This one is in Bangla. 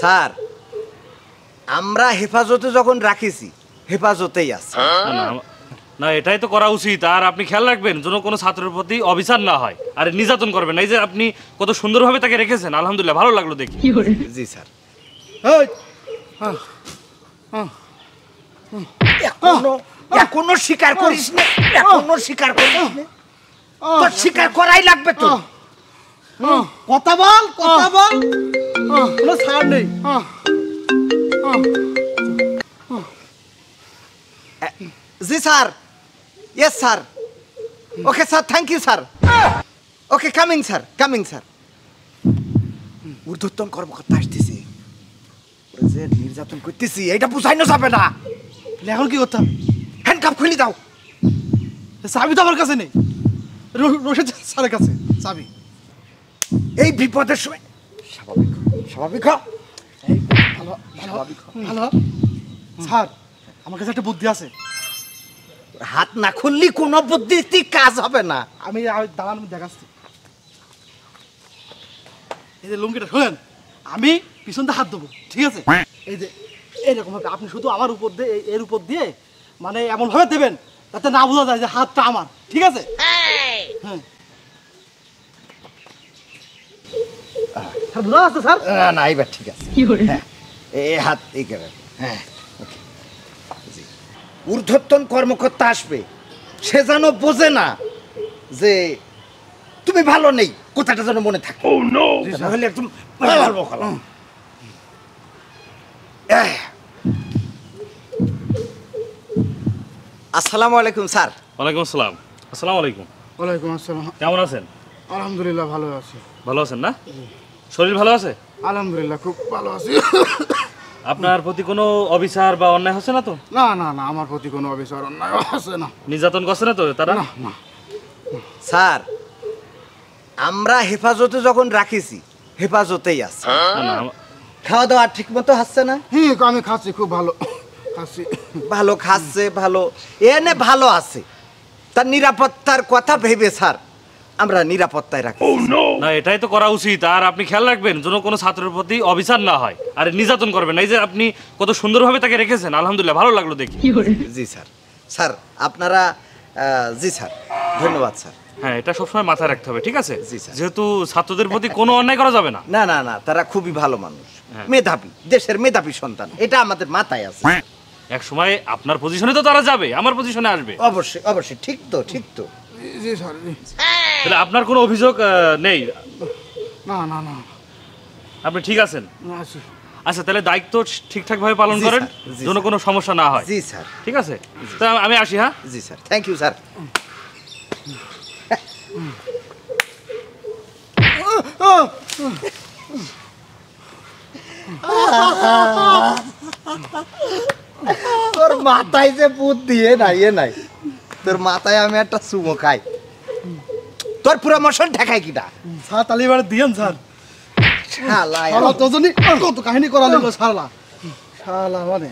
স্যার আমরা হেফাজতে যখন রাখিছি হেফাজতেই আছে। না এটাই তো করা উচিত। আর আপনি খেয়াল রাখবেন যেন কোনো ছাত্রের প্রতি অবিচার না হয়, আর নির্যাতন করবেন না। এই যে আপনি কত সুন্দরভাবে তাকে রেখেছেন, আলহামদুলিল্লাহ ভালো লাগলো দেখি। জি স্যার। এখনো স্বীকার করিস না, এখনো স্বীকার করিস না, তোর স্বীকার করাই লাগবে তো। কথা বল, কথা বল, কোনো ছাড় নেই। জি sir, yes sir, okay sir, thank you sir, okay coming sir, coming sir. ঊর্ধ্বতন কর্মকর্তা আসতেছি, ওরা যে নির্যাতন করতেছি এটা বুঝাইনো যাবে না। এখন কি করতাম? হ্যান্ডকাপ খুলে দাও। চাবি তো আমার কাছে নেই, রশিদ স্যারের কাছে চাবি। এই বিপদের সময় স্বাভাবিক স্বাভাবিক ভালো ভালো স্যার, আমার কাছে একটা বুদ্ধি আছে। হাত না খুললি কোনো বুদ্ধিতে কাজ হবে না। আমি দাঁড়ান, দেখাচ্ছি। এই যে লুঙ্গিটা শোনেন, আমি পিছনটা হাত দেবো, ঠিক আছে? এই যে এইরকম ভাবে আপনি শুধু আমার উপর দিয়ে, এর উপর দিয়ে মানে এমন ভাবে দেবেন যাতে না বোঝা যায় যে হাতটা আমার, ঠিক আছে? হ্যাঁ স্যার, বোঝা যাচ্ছে স্যার? না না, এবার ঠিক আছে। এই হাত এই করে, হ্যাঁ। ঊর্ধ্বতন কর্মকর্তা আসবে, সে যেন বোঝে না যে তুমি ভালো নেই, কথাটা যেন মনে থাকে। তাহলে একদম আসসালামু আলাইকুম স্যার। ওয়ালাইকুম আসসালাম। আসসালামু আলাইকুম। ওয়ালাইকুম আসসালাম। কেমন আছেন? আলহামদুলিল্লাহ ভালো আছি। ভালো আছেন না? শরীর ভালো আছে? আলহামদুলিল্লাহ খুব ভালো আছি। আপনার প্রতি কোনো অবিচার বা অন্যায় হচ্ছে না তো? না না না, আমার প্রতি কোনো অবিচার অন্যায় আছে না। নির্যাতন করছে না তো তারা? না না স্যার আমরা হেফাজতে যখন রাখিছি হেফাজতেই আছে। খাওয়া দাওয়া ঠিক মতো হচ্ছে না? আমি খাচ্ছি, খুব ভালো খাচ্ছি। ভালো খাচ্ছে, ভালো এনে ভালো আছে। তার নিরাপত্তার কথা ভেবে স্যার আমরা নিরাপত্তায় রাখি। না এটাই তো করা উচিত। আর আপনি খেয়াল রাখবেন যেন কোনো ছাত্রের প্রতি অবিচার না হয়, আর নির্যাতন করবেন না। এই যে আপনি কত সুন্দরভাবে তাকে রেখেছেন, আলহামদুলিল্লাহ ভালো লাগলো দেখি। জি স্যার। স্যার আপনারা জি স্যার, ধন্যবাদ স্যার। হ্যাঁ এটা সবসময় মাথায় রাখতে হবে, ঠিক আছে? জি স্যার। যেহেতু ছাত্রদের প্রতি কোনো অন্যায় করা যাবে না। না না না, তারা খুবই ভালো মানুষ, মেধাবী, দেশের মেধাবী সন্তান, এটা আমাদের মাথায় আছে। এক সময় আপনার পজিশনে তো তারা যাবে, আমার পজিশনে আসবে। অবশ্যই অবশ্যই, ঠিক তো, ঠিক তো। জি স্যার। তাহলে আপনার কোনো অভিযোগ নেই? না না না, আপনি ঠিক আছেন? আছি। আচ্ছা তাহলে দায়িত্ব ঠিকঠাক ভাবে পালন জি করেন, স্যার, জি যেন স্যার। কোনো সমস্যা না হয়। জি স্যার। ঠিক আছে, তা আমি আসি। হ্যাঁ জি স্যার, থ্যাংক ইউ স্যার। তোর মাথায় যে বুদ্ধি এ নাই, তোর মাথায় আমি একটা চুমো খাই, তোর প্রমোশন ঠেকাই কিনা? স্যার তাহলে এবার দিয়েন স্যার। শালা কত কাহিনী করা লাগলো শালা, শালা মানে